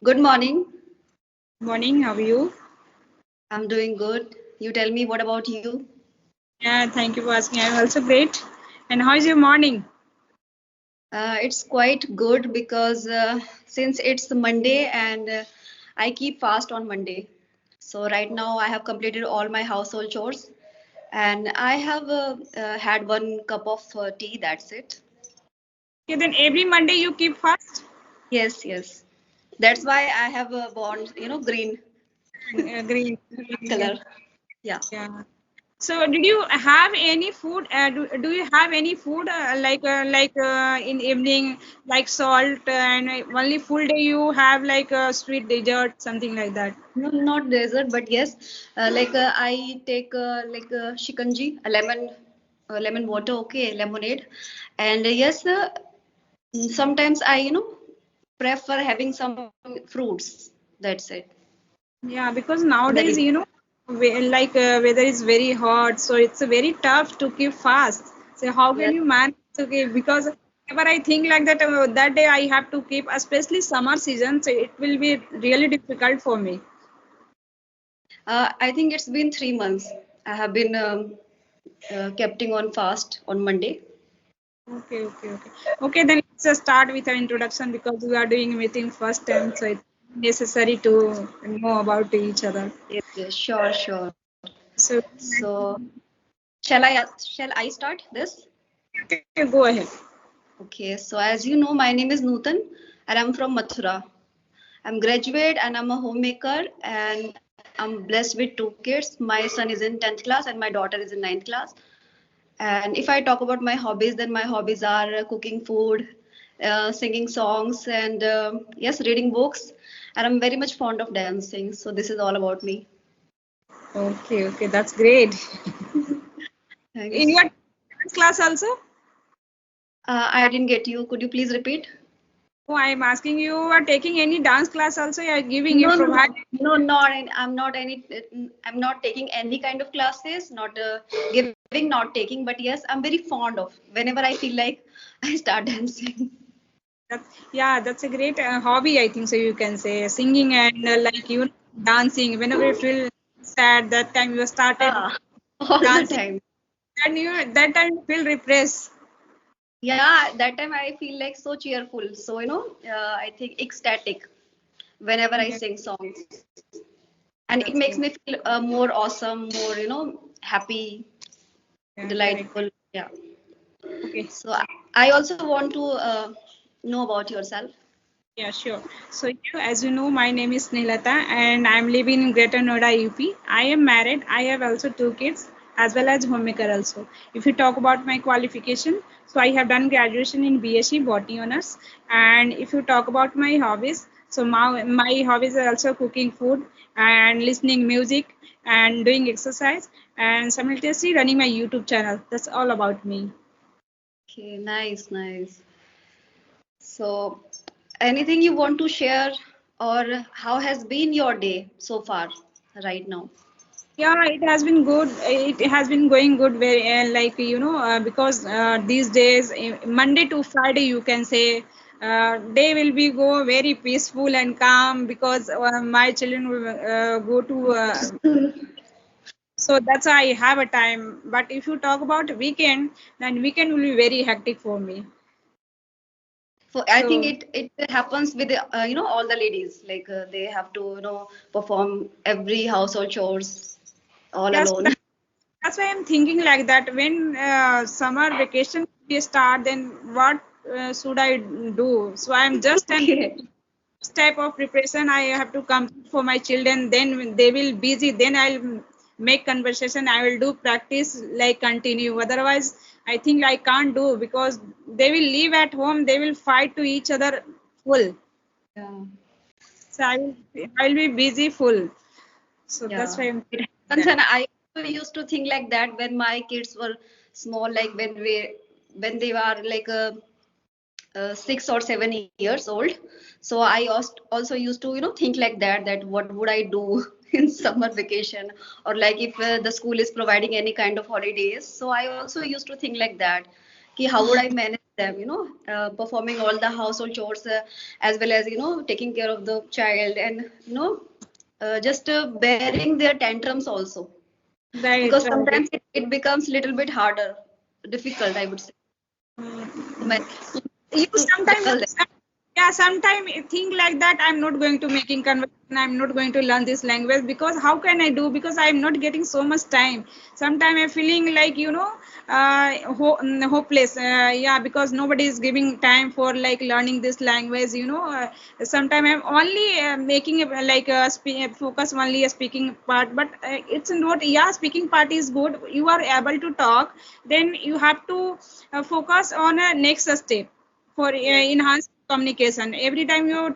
Good morning. Morning, how are you? I'm doing good. You tell me, what about you? Yeah, thank you for asking. I'm also great. And how is your morning? It's quite good because since it's Monday and I keep fast on Monday. So right now I have completed all my household chores and I have had one cup of tea. That's it. Okay, then every Monday you keep fast? Yes, yes. That's why I have worn, green Green. color. Yeah. Yeah. So, did you have any food? Do you have any food in evening, like salt and only full day you have like a sweet dessert, something like that? No, not dessert, but yes, I take shikanji, lemon water, okay, lemonade, and yes, sometimes I prefer having some fruits. That's it. Yeah, because In the nowadays, evening. weather is very hot, so it's very tough to keep fast. So how can Yes. you manage to keep? Because whenever I think like that, that day I have to keep, especially summer season, so it will be really difficult for me. I think it's been 3 months. I have been keeping on fast on Monday. Okay. Okay, then let's just start with an introduction because we are doing meeting first time, so it's necessary to know about each other. Yes, yes, sure, sure. So, So, shall I start this? okay, go ahead. Okay, so as you know, my name is Nootan and I'm from Mathura. I'm graduate and I'm a homemaker and I'm blessed with two kids. My son is in 10th class and my daughter is in ninth class. And if I talk about my hobbies, then my hobbies are cooking food, singing songs, and yes, reading books. And I'm very much fond of dancing. So this is all about me. Okay, that's great. In Thanks. your dance class also? I didn't get you. Could you please repeat? Oh, I'm asking you are taking any dance class also? You are giving you No, no, provide. no, not. I'm not any. I'm not taking any kind of classes. Not giving, not taking. But yes, I'm very fond of. Whenever I feel like, I start dancing. Yeah, that's a great hobby. I think so. You can say singing and dancing. Whenever you feel sad, that time you started Yeah, all the dancing, time. and you that time you feel refreshed. Yeah, that time I feel like so cheerful. So I think ecstatic whenever I Yeah, sing songs, and it makes that's me great. feel more awesome, more happy, Yeah, correct. delightful. Yeah. Okay. So I also want to know about yourself. Yeah, sure. So, as you know, my name is Nilata and I'm living in Greater Noida, UP. I am married. I have also two kids as well as homemaker also. If you talk about my qualification, so I have done graduation in BSc Botany Honors. And if you talk about my hobbies, so my hobbies are also cooking food and listening music and doing exercise and simultaneously running my YouTube channel. That's all about me. Okay, nice, nice. So anything you want to share, or how has been your day so far, right now? Yeah, it has been good. It has been going good. Very because these days, Monday to Friday, you can say day will be go very peaceful and calm because my children will go to. So that's why I have a time. But if you talk about weekend, then weekend will be very hectic for me. So I think So it happens with all the ladies, like they have to perform every household chores all yes, alone. that's why I'm thinking like that. When summer vacation will start, then what should I do? So I'm just an Okay. type of preparation I have to complete for my children. Then when they will busy, then I'll make conversation. I will do practice like continue. Otherwise, I think I can't do because they will live at home. They will fight to each other full. Yeah. So I will be busy full. So that's Yeah. why I'm It thinking happens, that. and I also used to think like that when my kids were small, like when they were like 6 or 7 years old. So I also used to think like that what would I do in summer vacation, or like if the school is providing any kind of holidays. So I also used to think like that, ki how would I manage them, performing all the household chores, as well as taking care of the child, and just bearing their tantrums also, Right, because right. sometimes it becomes little bit harder, difficult, I would say, to Mm. manage, You to sometimes, juggle them. yeah, sometimes think like that. I'm not going to making conversation. I'm not going to learn this language because how can I do? Because I'm not getting so much time. Sometimes I'm feeling like hopeless. Yeah, because nobody is giving time for like learning this language. Sometimes I'm only making it like focus only a speaking part, but it's not. Yeah, speaking part is good. You are able to talk. Then you have to focus on a next step for Yes. enhanced communication. Every time you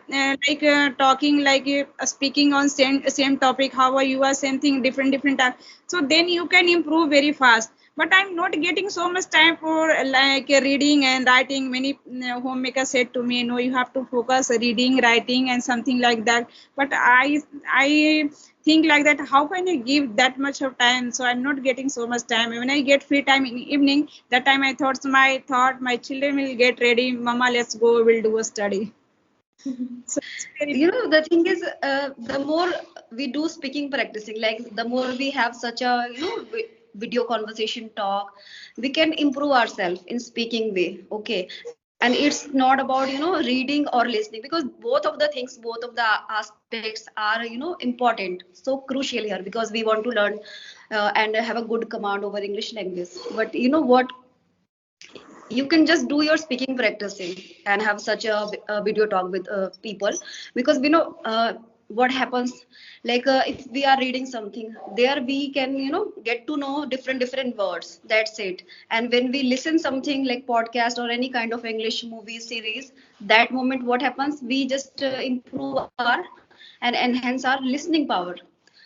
talking like speaking on same topic, how are you are same thing different time, so then you can improve very fast. But I'm not getting so much time for like reading and writing. Many homemakers said to me, no, you have to focus reading, writing and something like that. But I think like that, how can I give that much of time? So I'm not getting so much time. When I get free time in evening, that time I thought my children will get ready, mama, let's go, we'll do a study. So it's very The thing is, the more we do speaking practicing, like the more we have such a video conversation talk, we can improve ourselves in speaking way. Okay, and it's not about reading or listening, because both of the things, both of the aspects are important, so crucial here, because we want to learn and have a good command over English language. But you know what, you can just do your speaking practicing and have such a video talk with people, because we know what happens, like if we are reading something, there we can get to know different words, that's it. And when we listen something like podcast or any kind of English movie series, that moment what happens, we just improve our and enhance our listening power.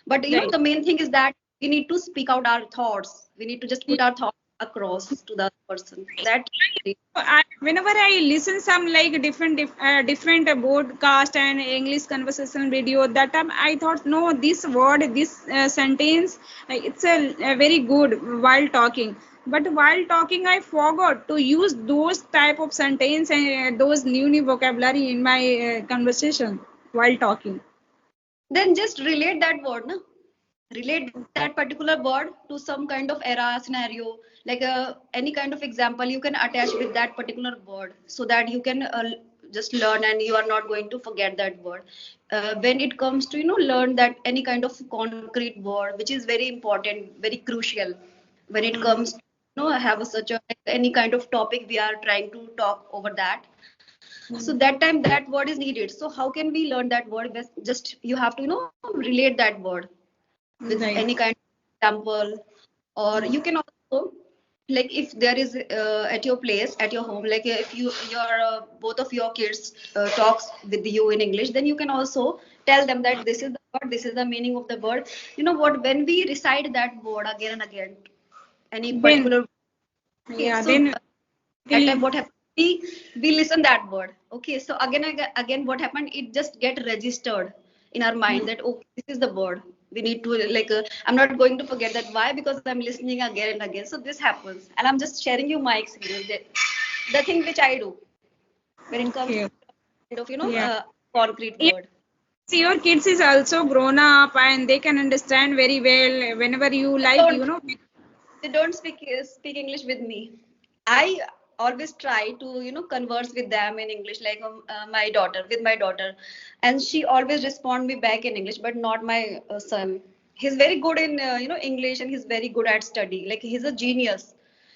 But the right. main thing is that we need to speak out our thoughts, we need to just put our thoughts across to the other person, that. Whenever I listen some like different broadcast and English conversation video, that time I thought, no, this word, this sentence, it's a very good while talking. But while talking, I forgot to use those type of sentence and those new vocabulary in my conversation while talking. Then just relate that word, na? Relate that particular word to some kind of era scenario, like any kind of example you can attach with that particular word, so that you can just learn and you are not going to forget that word. When it comes to learn that any kind of concrete word, which is very important, very crucial, when it Mm. comes to have such a any kind of topic we are trying to talk over that. So that time that word is needed. So how can we learn that word? Just you have to relate that word with any Right. kind of example. Or you can also, like if there is at your place, at your home, like if your both of your kids talks with you in English, then you can also tell them that this is the word, this is the meaning of the word. You know what, when we recite that word again and again, any Then, particular, okay, yeah, so then that time will what happened, we listen that word, okay, so again what happened, it just get registered in our mind that okay, this is the word we need to, like I'm not going to forget that. Why? Because I'm listening again and again. So this happens, and I'm just sharing you my experience, the thing which I do when it comes okay. to kind of Yeah. concrete Yeah. word. See, your kids is also grown up and they can understand very well whenever you they like, don't they don't speak English with me. I always try to converse with them in English, like my daughter, with my daughter, and she always respond me back in English, but not my son. He's very good in English, and he's very good at study, like he's a genius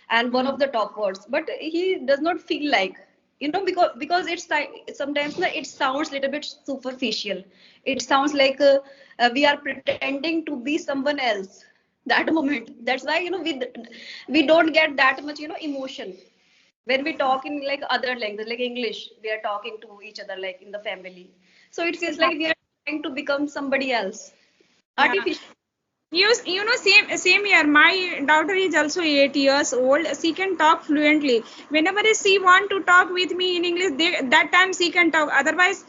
and one of the top words, but he does not feel like, because sometimes it sounds a little bit superficial. It sounds like we are pretending to be someone else that moment. That's why we don't get that much emotion when we talk in like other language, like English. We are talking to each other like in the family, so it feels like we are trying to become somebody else, yeah. artificial. Same here. My daughter is also 8 years old. She can talk fluently. Whenever she want to talk with me in English, that time she can talk. Otherwise,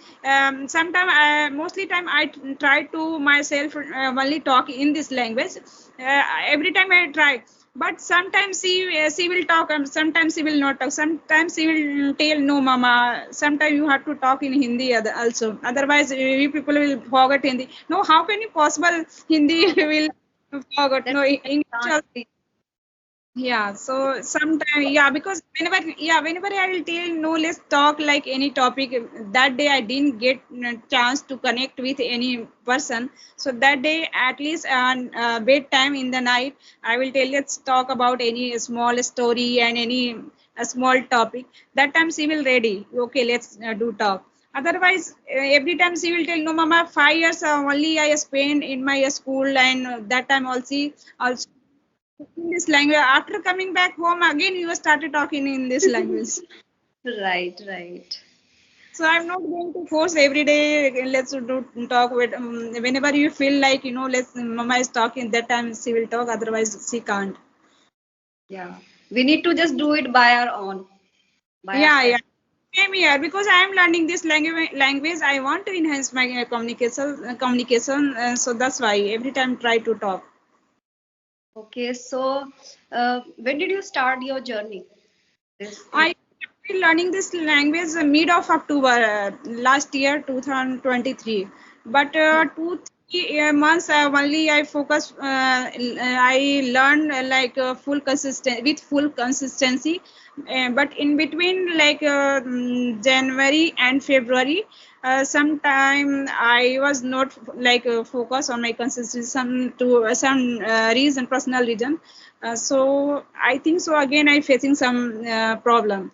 sometime mostly time I try to myself only talk in this language. Every time I try, But sometimes she will talk and sometimes she will not talk. Sometimes she will tell no mama. Sometimes you have to talk in Hindi also. Otherwise we people will forget Hindi. No, how can you possible Hindi will forget? That No, can't English. be. Yeah, so sometimes, yeah, because whenever I will tell no, let's talk like any topic. That day I didn't get a chance to connect with any person. So that day, at least on bedtime in the night, I will tell let's talk about any small story and any a small topic. That time she will ready. Okay, let's do talk. Otherwise, every time she will tell no, mama. 5 years only I spent in my school, and that time also in this language. After coming back home again, you started talking in this language. Right, right. So I'm not going to force every day. Let's do talk with whenever you feel like Let's mama is talking. That time she will talk. Otherwise she can't. Yeah. We need to just do it by our own, by Yeah, yeah. ourselves. Same here because I am learning this language. Language I want to enhance my communication. So that's why every time try to talk. Okay, so when did you start your journey? This I started learning this language mid of October last year, 2023. But 2 3 months only I focus. I learned full consistent with full consistency. But in between, January and February, sometime I was not focused on my consistency some reason, personal reason. So I think so again I facing some problem.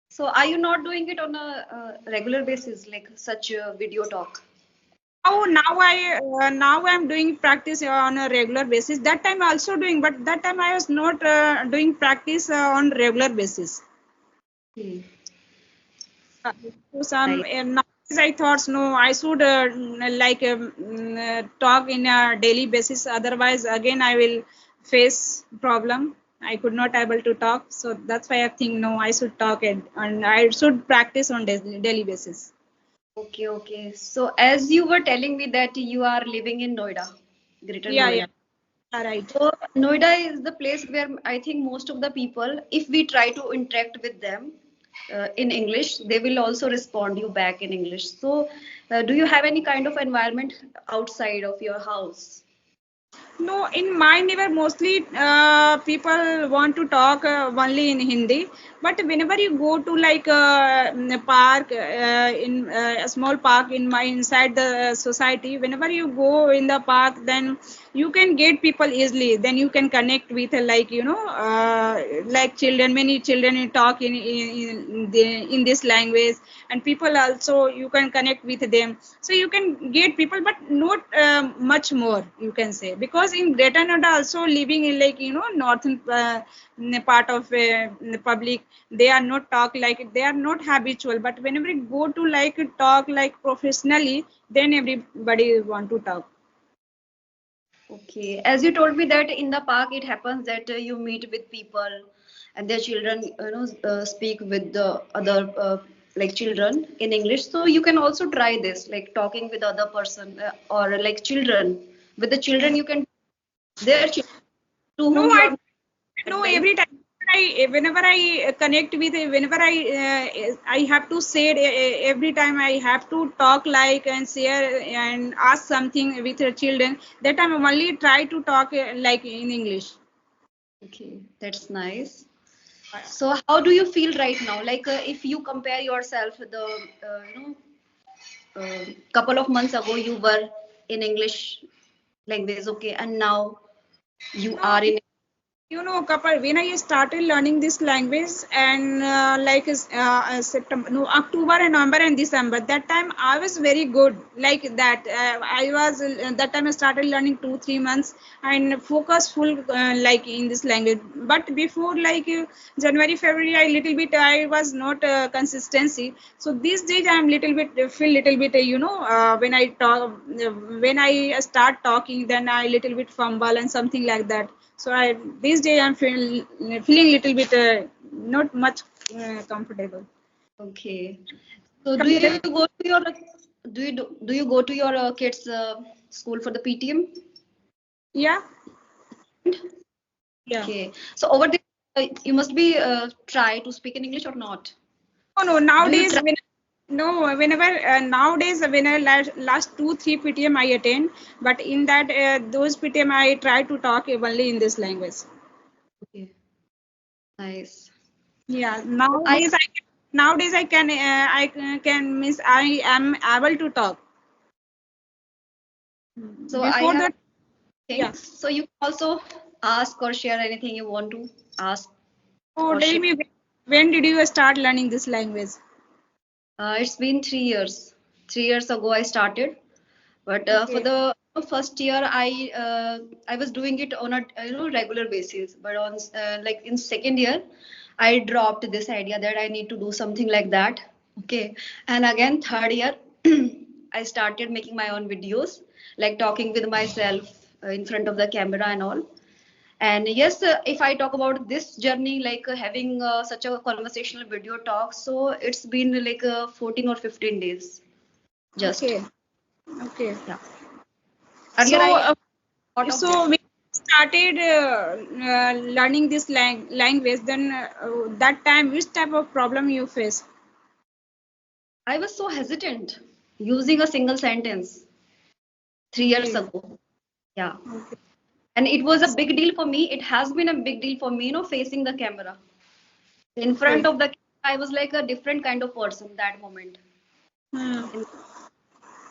So are you not doing it on a regular basis, like such a video talk? Now I'm doing practice on a regular basis. That time also doing, but that time I was not doing practice on regular basis. Hmm. So some Right. nowadays I thought no, I should talk in a daily basis. Otherwise, again I will face problem. I could not able to talk, so that's why I think no, I should talk and I should practice on daily basis. Okay, okay. So as you were telling me that you are living in Noida, Greater Yeah, yeah, Noida. right. So Noida is the place where I think most of the people, if we try to interact with them in English, they will also respond you back in English. So do you have any kind of environment outside of your house? No, in my neighbor, mostly people want to talk only in Hindi. But whenever you go to a park, in a small park in my inside the society, whenever you go in the park, then you can get people easily. Then you can connect with like children. Many children talk in this language, and people also you can connect with them, so you can get people but not much more you can say, because in Greater Noida also living in northern part of the public, they are not talk like they are not habitual, but whenever you go to talk like professionally, then everybody want to talk. Okay, as you told me that in the park it happens that you meet with people and their children, speak with the other like children in English. So you can also try this, like talking with other person or like children. With the children, you can their children to No, whom you I are know very. every time whenever I connect with, whenever I have to say every time I have to talk like and share and ask something with the children. That time I only try to talk like in English. Okay, that's nice. So how do you feel right now? Like if you compare yourself, the couple of months ago you were in English language, okay, and now you No, are in. couple when I started learning this language, and September, no, October and November and December, that time I was very good like that. I was that time I started learning 2 3 months and focus full in this language. But before January February, I little bit I was not consistency. So these days I am little bit feel little bit when I talk when I start talking, then I little bit fumble and something like that. So I these days I'm feeling little bit not much comfortable. Okay. So Comfortable. do you go to your kids school for the PTM? Yeah. Yeah. Okay. So over there, you must be try to speak in English or not? No, no. Do you Nowadays, try? whenever nowadays when I last 2 3 PTM I attend, but in that those PTM I try to talk only in this language. Okay. Nice. Yeah. So I Nowadays I can miss I am able to talk. so I Before have that, yeah. things. So you can also ask or share anything you want to ask So or tell share. me, when did you start learning this language? It's been 3 years. 3 years ago I started, but for Okay. the first year I was doing it on a regular basis. But on like in second year, I dropped this idea that I need to do something like that. Okay, and again third year, I started making my own videos, like talking with myself in front of the camera and all. And yes, if I talk about this journey, like having such a conversational video talk, so it's been like 14 or 15 days just. Okay. Okay. Yeah. Earlier, So, I thought of this. when you started learning this language, then that time, which type of problem you face? I was so hesitant using a single sentence 3 years Okay. ago. Yeah. Okay. And it was a big deal for me. It has been a big deal for me, facing the camera. In front Okay. of the camera, I was like a different kind of person that moment. Hmm.